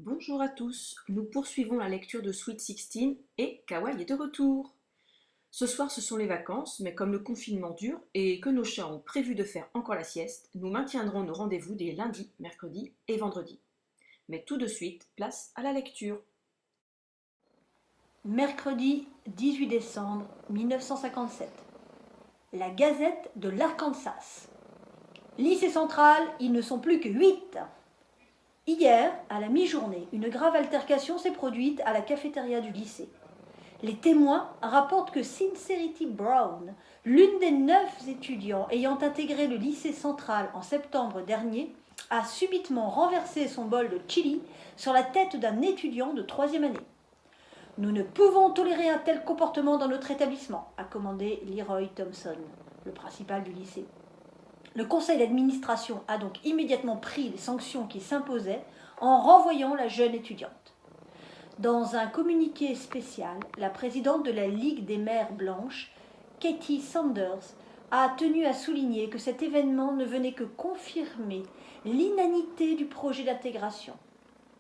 Bonjour à tous, nous poursuivons la lecture de Sweet Sixteen et Kawaii est de retour. Ce soir ce sont les vacances, mais comme le confinement dure et que nos chats ont prévu de faire encore la sieste, nous maintiendrons nos rendez-vous des lundis, mercredis et vendredis. Mais tout de suite, place à la lecture. Mercredi 18 décembre 1957. La Gazette de l'Arkansas. Lycée central, ils ne sont plus que 8. Hier, à la mi-journée, une grave altercation s'est produite à la cafétéria du lycée. Les témoins rapportent que Sincerity Brown, l'une des 9 étudiants ayant intégré le lycée central en septembre dernier, a subitement renversé son bol de chili sur la tête d'un étudiant de 3e année. Nous ne pouvons tolérer un tel comportement dans notre établissement, a commandé Leroy Thompson, le principal du lycée. Le conseil d'administration a donc immédiatement pris les sanctions qui s'imposaient en renvoyant la jeune étudiante. Dans un communiqué spécial, la présidente de la Ligue des mères blanches, Katie Sanders, a tenu à souligner que cet événement ne venait que confirmer l'inanité du projet d'intégration.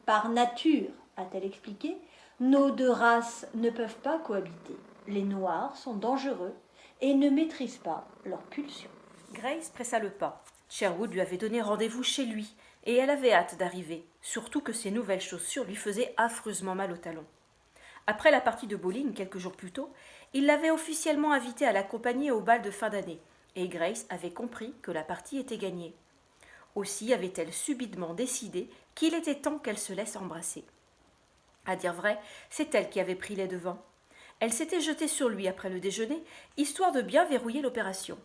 Par nature, a-t-elle expliqué, nos deux races ne peuvent pas cohabiter. Les Noirs sont dangereux et ne maîtrisent pas leurs pulsions. Grace pressa le pas. Sherwood lui avait donné rendez-vous chez lui, et elle avait hâte d'arriver, surtout que ses nouvelles chaussures lui faisaient affreusement mal aux talons. Après la partie de bowling, quelques jours plus tôt, il l'avait officiellement invitée à l'accompagner au bal de fin d'année, et Grace avait compris que la partie était gagnée. Aussi avait-elle subitement décidé qu'il était temps qu'elle se laisse embrasser. À dire vrai, c'est elle qui avait pris les devants. Elle s'était jetée sur lui après le déjeuner, histoire de bien verrouiller l'opération.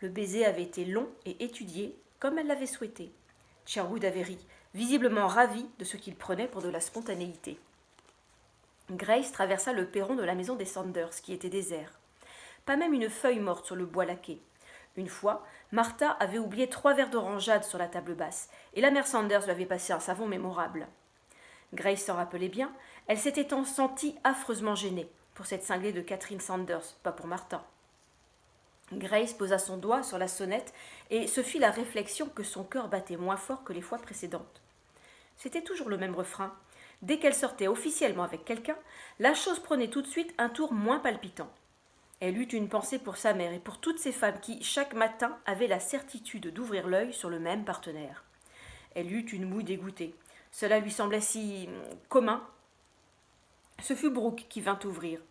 Le baiser avait été long et étudié, comme elle l'avait souhaité. Sherwood avait ri, visiblement ravi de ce qu'il prenait pour de la spontanéité. Grace traversa le perron de la maison des Sanders, qui était désert. Pas même une feuille morte sur le bois laqué. Une fois, Martha avait oublié 3 verres d'orangeade sur la table basse, et la mère Sanders lui avait passé un savon mémorable. Grace s'en rappelait bien, elle s'était sentie affreusement gênée, pour cette cinglée de Catherine Sanders, pas pour Martha. Grace posa son doigt sur la sonnette et se fit la réflexion que son cœur battait moins fort que les fois précédentes. C'était toujours le même refrain. Dès qu'elle sortait officiellement avec quelqu'un, la chose prenait tout de suite un tour moins palpitant. Elle eut une pensée pour sa mère et pour toutes ces femmes qui, chaque matin, avaient la certitude d'ouvrir l'œil sur le même partenaire. Elle eut une moue dégoûtée. Cela lui semblait si commun. Ce fut Brooke qui vint ouvrir.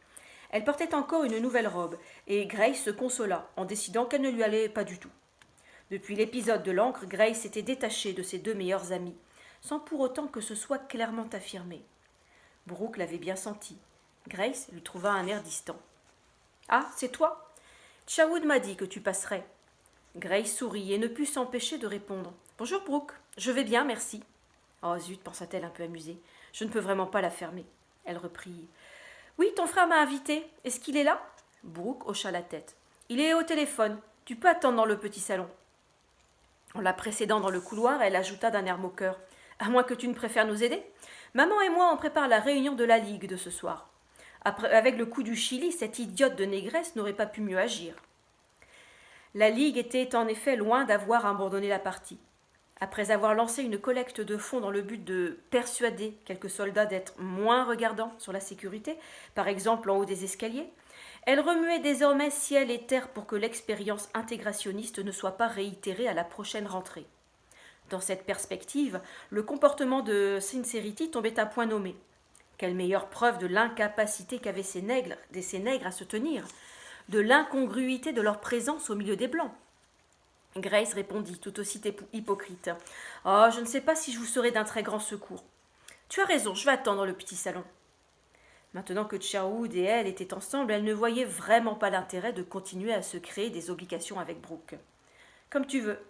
Elle portait encore une nouvelle robe, et Grace se consola en décidant qu'elle ne lui allait pas du tout. Depuis l'épisode de l'encre, Grace s'était détachée de ses 2 meilleures amies, sans pour autant que ce soit clairement affirmé. Brooke l'avait bien senti. Grace lui trouva un air distant. Ah, c'est toi? Sherwood m'a dit que tu passerais. Grace sourit et ne put s'empêcher de répondre. Bonjour Brooke, je vais bien, merci. Oh zut, pensa-t-elle un peu amusée. Je ne peux vraiment pas la fermer. Elle reprit. Oui, ton frère m'a invité. Est-ce qu'il est là? Brooke hocha la tête. Il est au téléphone. Tu peux attendre dans le petit salon. En la précédant dans le couloir, elle ajouta d'un air moqueur. À moins que tu ne préfères nous aider? Maman et moi, on prépare la réunion de la Ligue de ce soir. Après, avec le coup du Chili, cette idiote de négresse n'aurait pas pu mieux agir. La Ligue était en effet loin d'avoir abandonné la partie. Après avoir lancé une collecte de fonds dans le but de persuader quelques soldats d'être moins regardants sur la sécurité, par exemple en haut des escaliers, elle remuait désormais ciel et terre pour que l'expérience intégrationniste ne soit pas réitérée à la prochaine rentrée. Dans cette perspective, le comportement de Sincerity tombait à point nommé. Quelle meilleure preuve de l'incapacité qu'avaient ces nègres à se tenir, de l'incongruité de leur présence au milieu des Blancs. Grace répondit, tout aussi hypocrite. « Oh, je ne sais pas si je vous serai d'un très grand secours. Tu as raison, je vais attendre le petit salon. » Maintenant que Sherwood et elle étaient ensemble, elle ne voyait vraiment pas l'intérêt de continuer à se créer des obligations avec Brooke. « Comme tu veux. »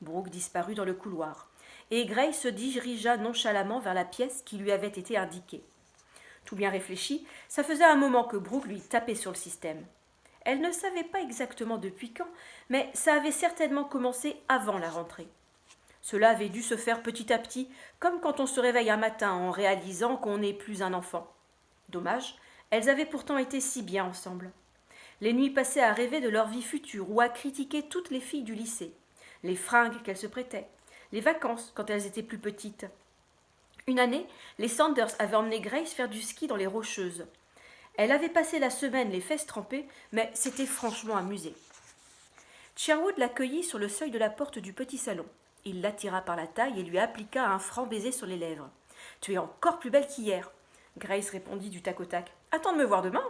Brooke disparut dans le couloir, et Grace se dirigea nonchalamment vers la pièce qui lui avait été indiquée. Tout bien réfléchi, ça faisait un moment que Brooke lui tapait sur le système. Elle ne savait pas exactement depuis quand, mais ça avait certainement commencé avant la rentrée. Cela avait dû se faire petit à petit, comme quand on se réveille un matin en réalisant qu'on n'est plus un enfant. Dommage, elles avaient pourtant été si bien ensemble. Les nuits passées à rêver de leur vie future ou à critiquer toutes les filles du lycée, les fringues qu'elles se prêtaient, les vacances quand elles étaient plus petites. Une année, les Sanders avaient emmené Grace faire du ski dans les Rocheuses. Elle avait passé la semaine les fesses trempées, mais s'était franchement amusée. Sherwood l'accueillit sur le seuil de la porte du petit salon. Il l'attira par la taille et lui appliqua un franc baiser sur les lèvres. « Tu es encore plus belle qu'hier !» Grace répondit du tac au tac. « Attends de me voir demain !»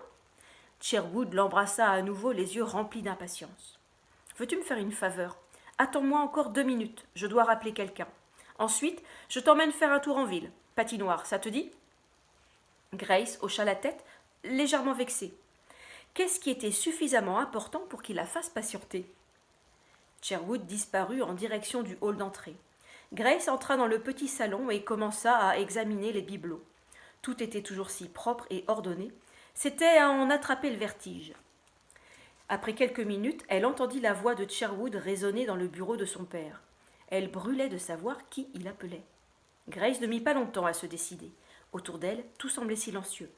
Sherwood l'embrassa à nouveau, les yeux remplis d'impatience. « Veux-tu me faire une faveur ? Attends-moi encore 2 minutes, je dois rappeler quelqu'un. Ensuite, je t'emmène faire un tour en ville. Patinoire, ça te dit ?» Grace hocha la tête, légèrement vexée. Qu'est-ce qui était suffisamment important pour qu'il la fasse patienter ? Sherwood disparut en direction du hall d'entrée. Grace entra dans le petit salon et commença à examiner les bibelots. Tout était toujours si propre et ordonné. C'était à en attraper le vertige. Après quelques minutes, elle entendit la voix de Sherwood résonner dans le bureau de son père. Elle brûlait de savoir qui il appelait. Grace ne mit pas longtemps à se décider. Autour d'elle, tout semblait silencieux.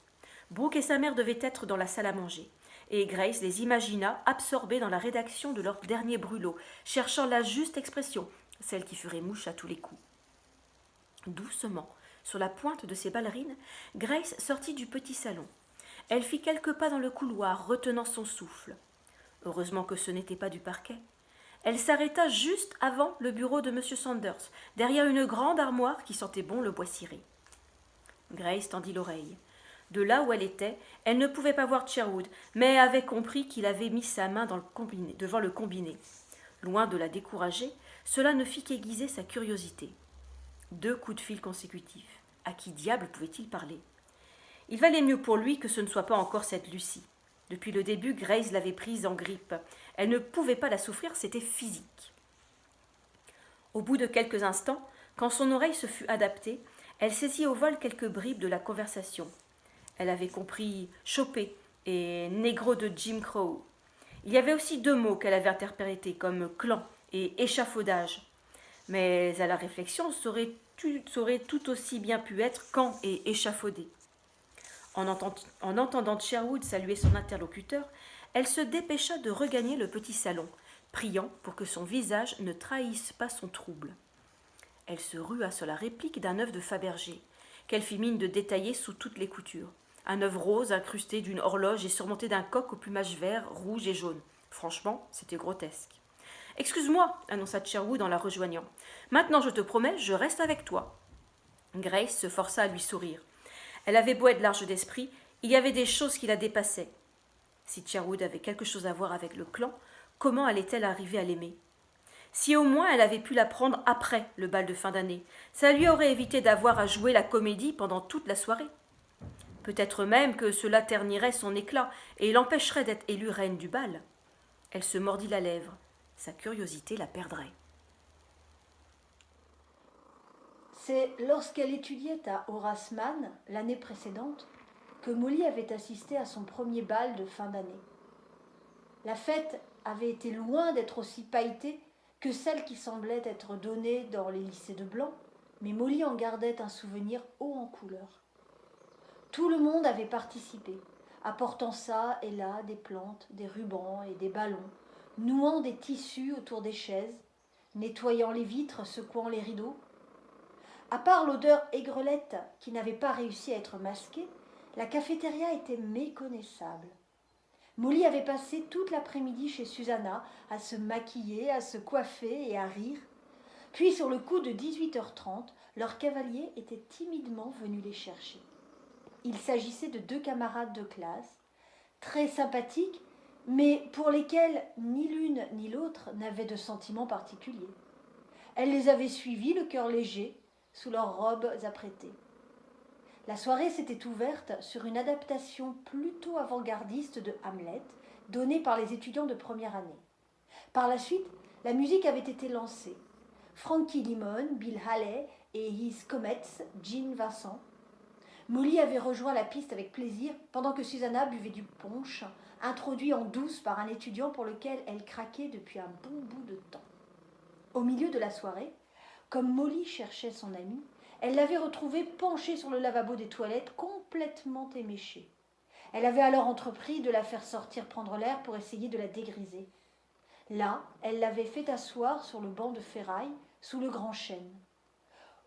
Brooke et sa mère devaient être dans la salle à manger, et Grace les imagina absorbés dans la rédaction de leur dernier brûlot, cherchant la juste expression, celle qui ferait mouche à tous les coups. Doucement, sur la pointe de ses ballerines, Grace sortit du petit salon. Elle fit quelques pas dans le couloir, retenant son souffle. Heureusement que ce n'était pas du parquet. Elle s'arrêta juste avant le bureau de M. Sanders, derrière une grande armoire qui sentait bon le bois ciré. Grace tendit l'oreille. De là où elle était, elle ne pouvait pas voir Sherwood, mais avait compris qu'il avait mis sa main devant le combiné. Loin de la décourager, cela ne fit qu'aiguiser sa curiosité. 2 coups de fil consécutifs. À qui diable pouvait-il parler ? Il valait mieux pour lui que ce ne soit pas encore cette Lucie. Depuis le début, Grace l'avait prise en grippe. Elle ne pouvait pas la souffrir, c'était physique. Au bout de quelques instants, quand son oreille se fut adaptée, elle saisit au vol quelques bribes de la conversation. Elle avait compris « choper » et « négro de Jim Crow ». Il y avait aussi 2 mots qu'elle avait interprétés comme « clan » et « échafaudage ». Mais à la réflexion, ça aurait tout aussi bien pu être « camp » et « échafaudé ». En entendant Sherwood saluer son interlocuteur, elle se dépêcha de regagner le petit salon, priant pour que son visage ne trahisse pas son trouble. Elle se rua sur la réplique d'un œuf de Fabergé, qu'elle fit mine de détailler sous toutes les coutures. Un œuf rose incrusté d'une horloge et surmonté d'un coq au plumage vert, rouge et jaune. Franchement, c'était grotesque. « Excuse-moi, annonça Sherwood en la rejoignant. Maintenant, je te promets, je reste avec toi. » Grace se força à lui sourire. Elle avait beau être large d'esprit, il y avait des choses qui la dépassaient. Si Sherwood avait quelque chose à voir avec le clan, comment allait-elle arriver à l'aimer ? Si au moins elle avait pu l'apprendre après le bal de fin d'année, ça lui aurait évité d'avoir à jouer la comédie pendant toute la soirée. Peut-être même que cela ternirait son éclat et l'empêcherait d'être élue reine du bal. Elle se mordit la lèvre. Sa curiosité la perdrait. C'est lorsqu'elle étudiait à Horace Mann, l'année précédente, que Molly avait assisté à son premier bal de fin d'année. La fête avait été loin d'être aussi pailletée que celle qui semblait être donnée dans les lycées de blanc, mais Molly en gardait un souvenir haut en couleur. Tout le monde avait participé, apportant ça et là des plantes, des rubans et des ballons, nouant des tissus autour des chaises, nettoyant les vitres, secouant les rideaux. À part l'odeur aigrelette qui n'avait pas réussi à être masquée, la cafétéria était méconnaissable. Molly avait passé toute l'après-midi chez Susanna à se maquiller, à se coiffer et à rire. Puis, sur le coup de 18h30, leur cavalier était timidement venu les chercher. Il s'agissait de 2 camarades de classe, très sympathiques, mais pour lesquels ni l'une ni l'autre n'avaient de sentiments particuliers. Elle les avait suivis, le cœur léger, sous leurs robes apprêtées. La soirée s'était ouverte sur une adaptation plutôt avant-gardiste de Hamlet, donnée par les étudiants de première année. Par la suite, la musique avait été lancée. Frankie Limon, Bill Haley et His Comets, Jean Vincent. Molly avait rejoint la piste avec plaisir pendant que Susanna buvait du punch, introduit en douce par un étudiant pour lequel elle craquait depuis un bon bout de temps. Au milieu de la soirée, comme Molly cherchait son amie, elle l'avait retrouvée penchée sur le lavabo des toilettes, complètement éméchée. Elle avait alors entrepris de la faire sortir prendre l'air pour essayer de la dégriser. Là, elle l'avait fait asseoir sur le banc de ferraille, sous le grand chêne.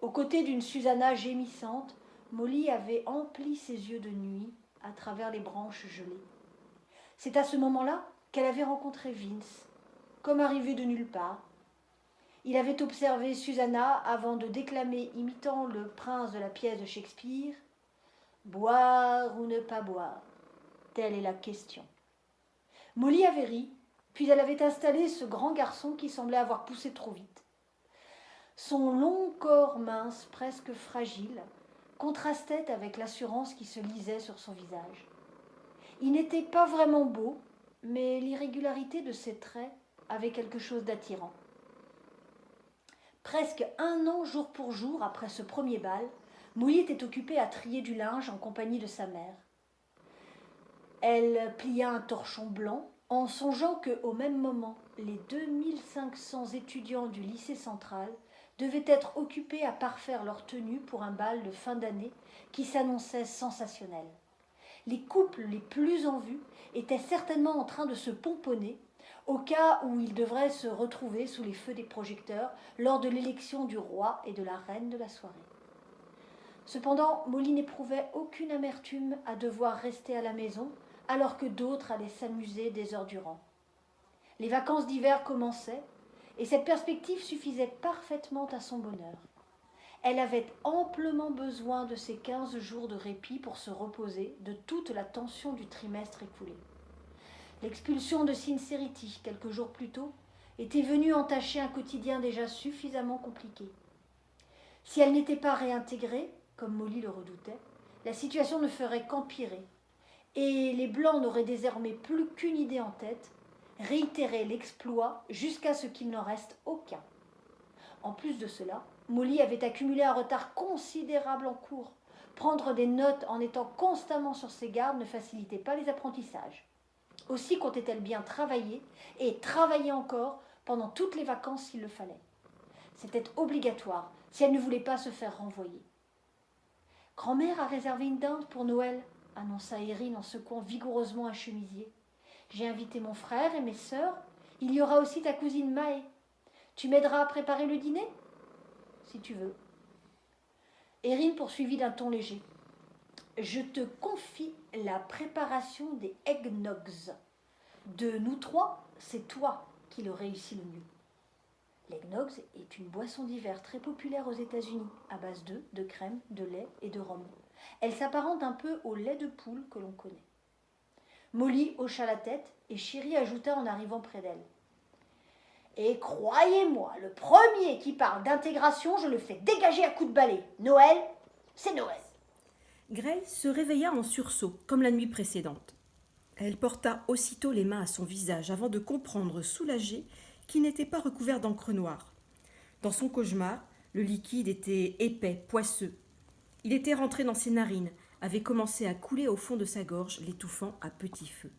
Aux côtés d'une Susanna gémissante, Molly avait empli ses yeux de nuit à travers les branches gelées. C'est à ce moment-là qu'elle avait rencontré Vince, comme arrivé de nulle part. Il avait observé Susanna avant de déclamer, imitant le prince de la pièce de Shakespeare, « Boire ou ne pas boire, telle est la question. » Molly avait ri, puis elle avait installé ce grand garçon qui semblait avoir poussé trop vite. Son long corps mince, presque fragile, contrastait avec l'assurance qui se lisait sur son visage. Il n'était pas vraiment beau, mais l'irrégularité de ses traits avait quelque chose d'attirant. Presque 1 an jour pour jour après ce premier bal, Molly était occupée à trier du linge en compagnie de sa mère. Elle plia un torchon blanc en songeant qu'au même moment, les 2500 étudiants du lycée central devaient être occupés à parfaire leur tenue pour un bal de fin d'année qui s'annonçait sensationnel. Les couples les plus en vue étaient certainement en train de se pomponner au cas où ils devraient se retrouver sous les feux des projecteurs lors de l'élection du roi et de la reine de la soirée. Cependant, Molly n'éprouvait aucune amertume à devoir rester à la maison alors que d'autres allaient s'amuser des heures durant. Les vacances d'hiver commençaient et cette perspective suffisait parfaitement à son bonheur. Elle avait amplement besoin de ces 15 jours de répit pour se reposer de toute la tension du trimestre écoulé. L'expulsion de Sincerity, quelques jours plus tôt, était venue entacher un quotidien déjà suffisamment compliqué. Si elle n'était pas réintégrée, comme Molly le redoutait, la situation ne ferait qu'empirer, et les Blancs n'auraient désormais plus qu'une idée en tête, réitérer l'exploit jusqu'à ce qu'il n'en reste aucun. En plus de cela, Molly avait accumulé un retard considérable en cours. Prendre des notes en étant constamment sur ses gardes ne facilitait pas les apprentissages. Aussi comptait-elle bien travailler, et travailler encore, pendant toutes les vacances s'il le fallait. C'était obligatoire, si elle ne voulait pas se faire renvoyer. « Grand-mère a réservé une dinde pour Noël », annonça Erin en secouant vigoureusement un chemisier. « J'ai invité mon frère et mes sœurs. Il y aura aussi ta cousine Mae. Tu m'aideras à préparer le dîner ? Si tu veux. » Erin poursuivit d'un ton léger. « Je te confie la préparation des eggnogs. De nous 3, c'est toi qui le réussis le mieux. » L'eggnog est une boisson d'hiver très populaire aux États-Unis, à base d'œufs, de crème, de lait et de rhum. Elle s'apparente un peu au lait de poule que l'on connaît. Molly hocha la tête et Chérie ajouta en arrivant près d'elle. « Et croyez-moi, le premier qui parle d'intégration, je le fais dégager à coups de balai. Noël, c'est Noël. » Grace se réveilla en sursaut, comme la nuit précédente. Elle porta aussitôt les mains à son visage avant de comprendre, soulagée, qu'il n'était pas recouvert d'encre noire. Dans son cauchemar, le liquide était épais, poisseux. Il était rentré dans ses narines, avait commencé à couler au fond de sa gorge, l'étouffant à petit feu.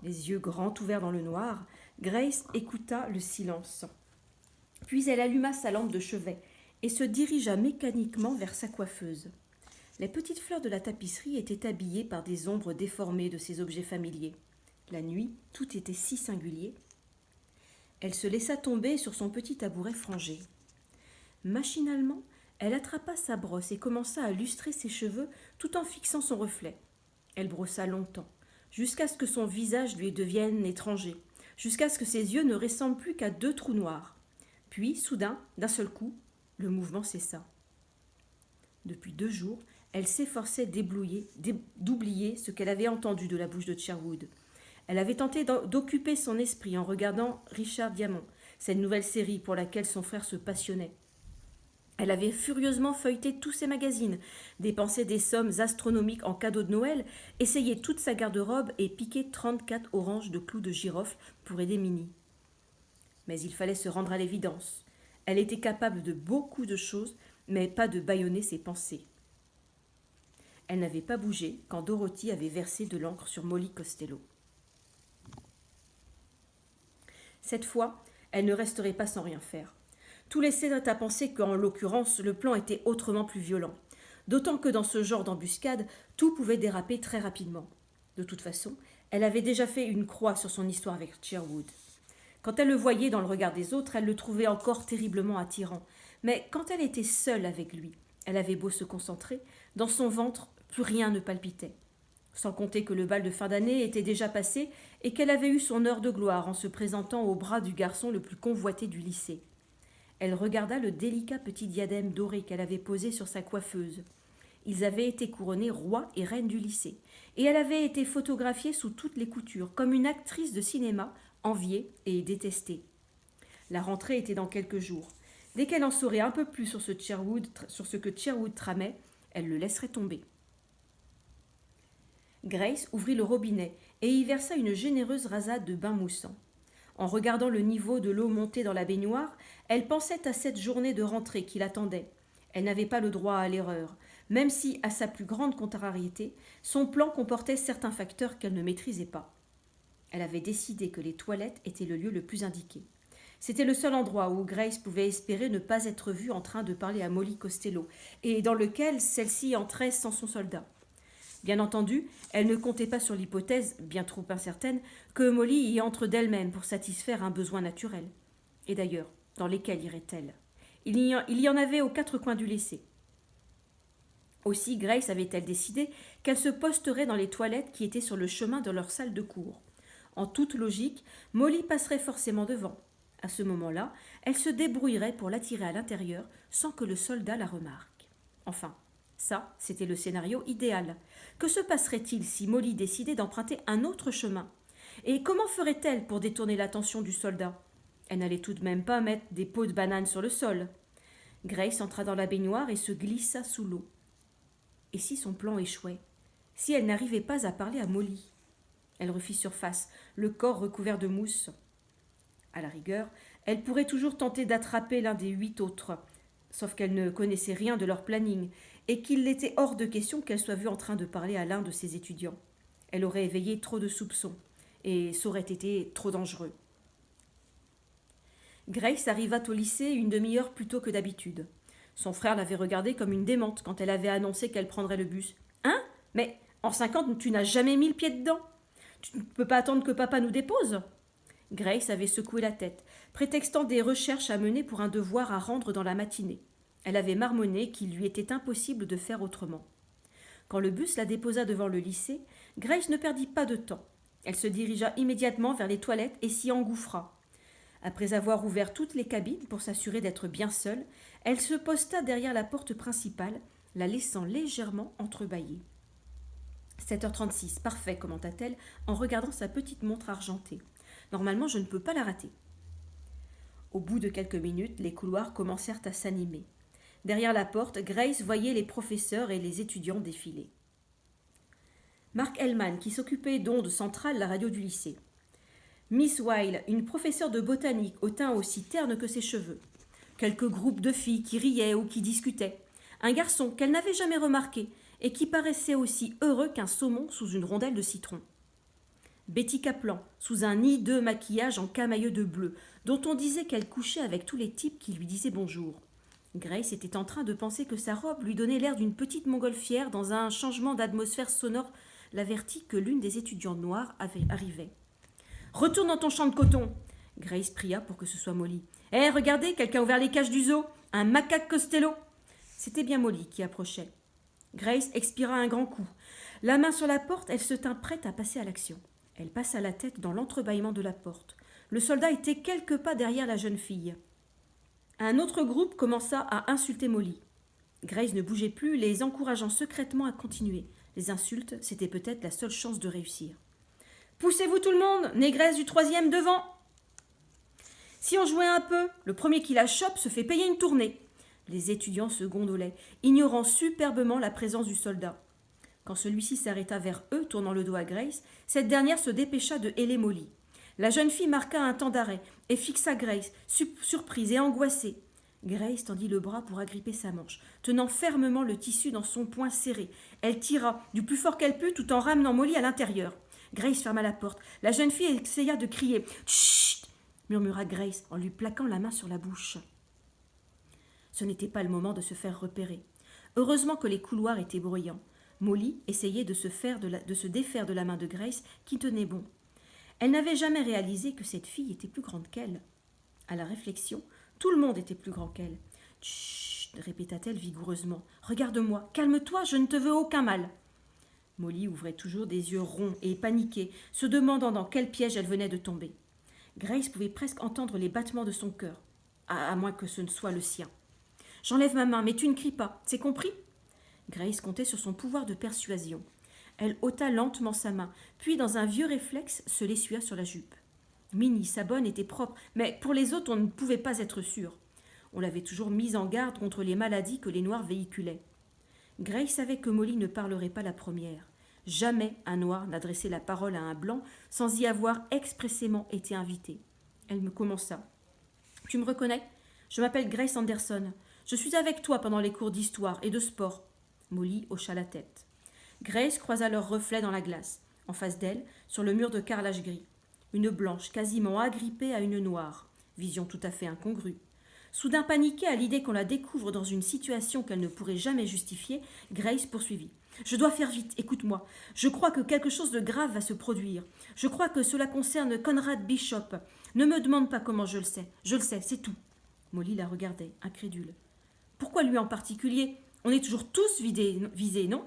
Les yeux grands ouverts dans le noir, Grace écouta le silence. Puis elle alluma sa lampe de chevet et se dirigea mécaniquement vers sa coiffeuse. Les petites fleurs de la tapisserie étaient habillées par des ombres déformées de ces objets familiers. La nuit, tout était si singulier. Elle se laissa tomber sur son petit tabouret frangé. Machinalement, elle attrapa sa brosse et commença à lustrer ses cheveux tout en fixant son reflet. Elle brossa longtemps, jusqu'à ce que son visage lui devienne étranger, jusqu'à ce que ses yeux ne ressemblent plus qu'à 2 trous noirs. Puis, soudain, d'un seul coup, le mouvement cessa. Depuis 2 jours, elle s'efforçait d'oublier ce qu'elle avait entendu de la bouche de Sherwood. Elle avait tenté d'occuper son esprit en regardant Richard Diamond, cette nouvelle série pour laquelle son frère se passionnait. Elle avait furieusement feuilleté tous ses magazines, dépensé des sommes astronomiques en cadeaux de Noël, essayé toute sa garde-robe et piqué 34 oranges de clous de girofle pour aider Minnie. Mais il fallait se rendre à l'évidence. Elle était capable de beaucoup de choses, mais pas de bâillonner ses pensées. Elle n'avait pas bougé quand Dorothy avait versé de l'encre sur Molly Costello. Cette fois, elle ne resterait pas sans rien faire. Tout laissait à penser qu'en l'occurrence, le plan était autrement plus violent. D'autant que dans ce genre d'embuscade, tout pouvait déraper très rapidement. De toute façon, elle avait déjà fait une croix sur son histoire avec Sherwood. Quand elle le voyait dans le regard des autres, elle le trouvait encore terriblement attirant. Mais quand elle était seule avec lui, elle avait beau se concentrer, dans son ventre, plus rien ne palpitait. Sans compter que le bal de fin d'année était déjà passé et qu'elle avait eu son heure de gloire en se présentant au bras du garçon le plus convoité du lycée. Elle regarda le délicat petit diadème doré qu'elle avait posé sur sa coiffeuse. Ils avaient été couronnés roi et reine du lycée, et elle avait été photographiée sous toutes les coutures, comme une actrice de cinéma, enviée et détestée. La rentrée était dans quelques jours. Dès qu'elle en saurait un peu plus sur ce que Sherwood tramait, elle le laisserait tomber. Grace ouvrit le robinet et y versa une généreuse rasade de bain moussant. En regardant le niveau de l'eau monter dans la baignoire, elle pensait à cette journée de rentrée qui l'attendait. Elle n'avait pas le droit à l'erreur, même si, à sa plus grande contrariété, son plan comportait certains facteurs qu'elle ne maîtrisait pas. Elle avait décidé que les toilettes étaient le lieu le plus indiqué. C'était le seul endroit où Grace pouvait espérer ne pas être vue en train de parler à Molly Costello, et dans lequel celle-ci entrait sans son soldat. Bien entendu, elle ne comptait pas sur l'hypothèse, bien trop incertaine, que Molly y entre d'elle-même pour satisfaire un besoin naturel. Et d'ailleurs, dans lesquels irait-elle ? Il y en avait aux quatre coins du lycée. Aussi Grace avait-elle décidé qu'elle se posterait dans les toilettes qui étaient sur le chemin de leur salle de cours. En toute logique, Molly passerait forcément devant. À ce moment-là, elle se débrouillerait pour l'attirer à l'intérieur sans que le soldat la remarque. Enfin, ça, c'était le scénario idéal. Que se passerait-il si Molly décidait d'emprunter un autre chemin ? Et comment ferait-elle pour détourner l'attention du soldat ? Elle n'allait tout de même pas mettre des pots de bananes sur le sol. Grace entra dans la baignoire et se glissa sous l'eau. Et si son plan échouait ? Si elle n'arrivait pas à parler à Molly ? Elle refit surface, le corps recouvert de mousse. À la rigueur, elle pourrait toujours tenter d'attraper l'un des 8 autres, sauf qu'elle ne connaissait rien de leur planning, et qu'il était hors de question qu'elle soit vue en train de parler à l'un de ses étudiants. Elle aurait éveillé trop de soupçons, et ça aurait été trop dangereux. Grace arriva au lycée une demi-heure plus tôt que d'habitude. Son frère l'avait regardée comme une démente quand elle avait annoncé qu'elle prendrait le bus. « Hein ? Mais en 50, tu n'as jamais mis le pied dedans ? Tu ne peux pas attendre que papa nous dépose ?» Grace avait secoué la tête, prétextant des recherches à mener pour un devoir à rendre dans la matinée. Elle avait marmonné qu'il lui était impossible de faire autrement. Quand le bus la déposa devant le lycée, Grace ne perdit pas de temps. Elle se dirigea immédiatement vers les toilettes et s'y engouffra. Après avoir ouvert toutes les cabines pour s'assurer d'être bien seule, elle se posta derrière la porte principale, la laissant légèrement entrebâillée. 7h36, parfait, commenta-t-elle en regardant sa petite montre argentée. Normalement, je ne peux pas la rater. Au bout de quelques minutes, les couloirs commencèrent à s'animer. Derrière la porte, Grace voyait les professeurs et les étudiants défiler. Mark Hellman, qui s'occupait d'ondes centrales, la radio du lycée. Miss Weil, une professeure de botanique au teint aussi terne que ses cheveux. Quelques groupes de filles qui riaient ou qui discutaient. Un garçon qu'elle n'avait jamais remarqué et qui paraissait aussi heureux qu'un saumon sous une rondelle de citron. Betty Kaplan, sous un hideux maquillage en camailleux de bleu, dont on disait qu'elle couchait avec tous les types qui lui disaient bonjour. Grace était en train de penser que sa robe lui donnait l'air d'une petite montgolfière dans un changement d'atmosphère sonore l'avertit que l'une des étudiantes noires arrivait. « Retourne dans ton champ de coton !» Grace pria pour que ce soit Molly. « Hé, regardez, quelqu'un a ouvert les cages du zoo. Un macaque Costello !» C'était bien Molly qui approchait. Grace expira un grand coup. La main sur la porte, elle se tint prête à passer à l'action. Elle passa la tête dans l'entrebâillement de la porte. Le soldat était quelques pas derrière la jeune fille. Un autre groupe commença à insulter Molly. Grace ne bougeait plus, les encourageant secrètement à continuer. Les insultes, c'était peut-être la seule chance de réussir. « Poussez-vous tout le monde, négresse du 3e devant !» Si on jouait un peu, le premier qui la chope se fait payer une tournée. Les étudiants se gondolaient, ignorant superbement la présence du soldat. Quand celui-ci s'arrêta vers eux, tournant le dos à Grace, cette dernière se dépêcha de héler Molly. La jeune fille marqua un temps d'arrêt et fixa Grace, surprise et angoissée. Grace tendit le bras pour agripper sa manche, tenant fermement le tissu dans son poing serré. Elle tira du plus fort qu'elle put tout en ramenant Molly à l'intérieur. Grace ferma la porte. La jeune fille essaya de crier. « Chut !» murmura Grace en lui plaquant la main sur la bouche. Ce n'était pas le moment de se faire repérer. Heureusement que les couloirs étaient bruyants. Molly essayait de se défaire de la main de Grace qui tenait bon. Elle n'avait jamais réalisé que cette fille était plus grande qu'elle. À la réflexion, tout le monde était plus grand qu'elle. Chut, répéta-t-elle vigoureusement. Regarde-moi, calme-toi, je ne te veux aucun mal. Molly ouvrait toujours des yeux ronds et paniqués, se demandant dans quel piège elle venait de tomber. Grace pouvait presque entendre les battements de son cœur, à moins que ce ne soit le sien. J'enlève ma main, mais tu ne cries pas, c'est compris? Grace comptait sur son pouvoir de persuasion. Elle ôta lentement sa main, puis dans un vieux réflexe se l'essuya sur la jupe. Minnie, sa bonne, était propre, mais pour les autres on ne pouvait pas être sûr. On l'avait toujours mise en garde contre les maladies que les Noirs véhiculaient. Grace savait que Molly ne parlerait pas la première. Jamais un Noir n'adressait la parole à un Blanc sans y avoir expressément été invité. Elle me commença. « Tu me reconnais? Je m'appelle Grace Anderson. Je suis avec toi pendant les cours d'histoire et de sport. » Molly hocha la tête. Grace croisa leurs reflets dans la glace, en face d'elle, sur le mur de carrelage gris. Une blanche quasiment agrippée à une noire. Vision tout à fait incongrue. Soudain paniquée à l'idée qu'on la découvre dans une situation qu'elle ne pourrait jamais justifier, Grace poursuivit. « Je dois faire vite, écoute-moi. Je crois que quelque chose de grave va se produire. Je crois que cela concerne Conrad Bishop. Ne me demande pas comment je le sais. Je le sais, c'est tout. » Molly la regardait, incrédule. « Pourquoi lui en particulier? On est toujours tous visés, non?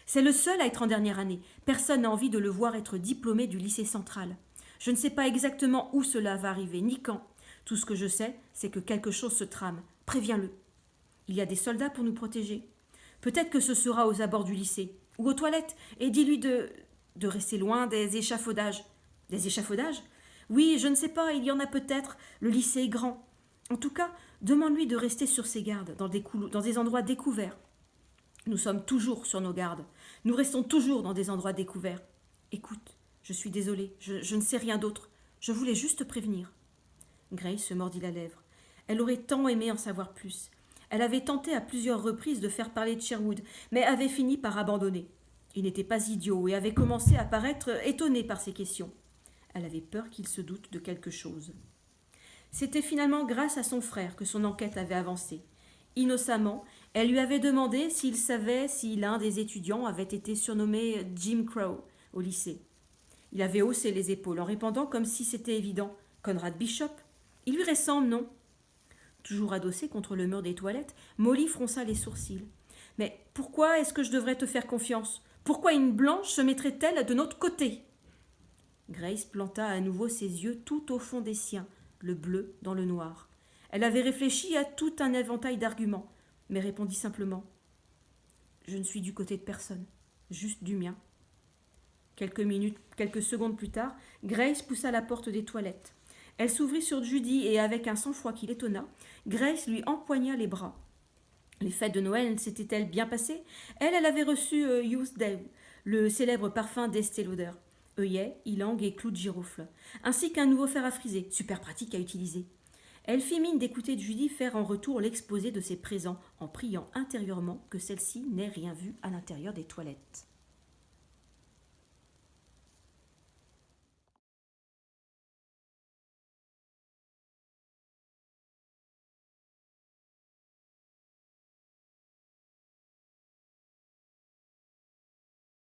C'est le seul à être en dernière année. Personne n'a envie de le voir être diplômé du lycée central. Je ne sais pas exactement où cela va arriver, ni quand. Tout ce que je sais, c'est que quelque chose se trame. Préviens-le. Il y a des soldats pour nous protéger. Peut-être que ce sera aux abords du lycée, ou aux toilettes, et dis-lui de rester loin des échafaudages. Des échafaudages? Oui, je ne sais pas, il y en a peut-être. Le lycée est grand. En tout cas, demande-lui de rester sur ses gardes, dans des endroits découverts. Nous sommes toujours sur nos gardes. Nous restons toujours dans des endroits découverts. Écoute, je suis désolée, je ne sais rien d'autre. Je voulais juste te prévenir. Grace se mordit la lèvre. Elle aurait tant aimé en savoir plus. Elle avait tenté à plusieurs reprises de faire parler de Sherwood, mais avait fini par abandonner. Il n'était pas idiot et avait commencé à paraître étonné par ses questions. Elle avait peur qu'il se doute de quelque chose. C'était finalement grâce à son frère que son enquête avait avancé. Innocemment, elle lui avait demandé s'il savait si l'un des étudiants avait été surnommé Jim Crow au lycée. Il avait haussé les épaules en répondant comme si c'était évident. Conrad Bishop? Il lui ressemble, non? Toujours adossée contre le mur des toilettes, Molly fronça les sourcils. Mais pourquoi est-ce que je devrais te faire confiance? Pourquoi une blanche se mettrait-elle de notre côté? Grace planta à nouveau ses yeux tout au fond des siens, le bleu dans le noir. Elle avait réfléchi à tout un éventail d'arguments, mais répondit simplement « Je ne suis du côté de personne, juste du mien. » Quelques secondes plus tard, Grace poussa la porte des toilettes. Elle s'ouvrit sur Judy et, avec un sang-froid qui l'étonna, Grace lui empoigna les bras. Les fêtes de Noël s'étaient-elles bien passées? Elle avait reçu Youth Day, le célèbre parfum d'Estée Lauder, œillets, ylang et clous de girofle, ainsi qu'un nouveau fer à friser, super pratique à utiliser. Elle fit mine d'écouter Judy faire en retour l'exposé de ses présents, en priant intérieurement que celle-ci n'ait rien vu à l'intérieur des toilettes.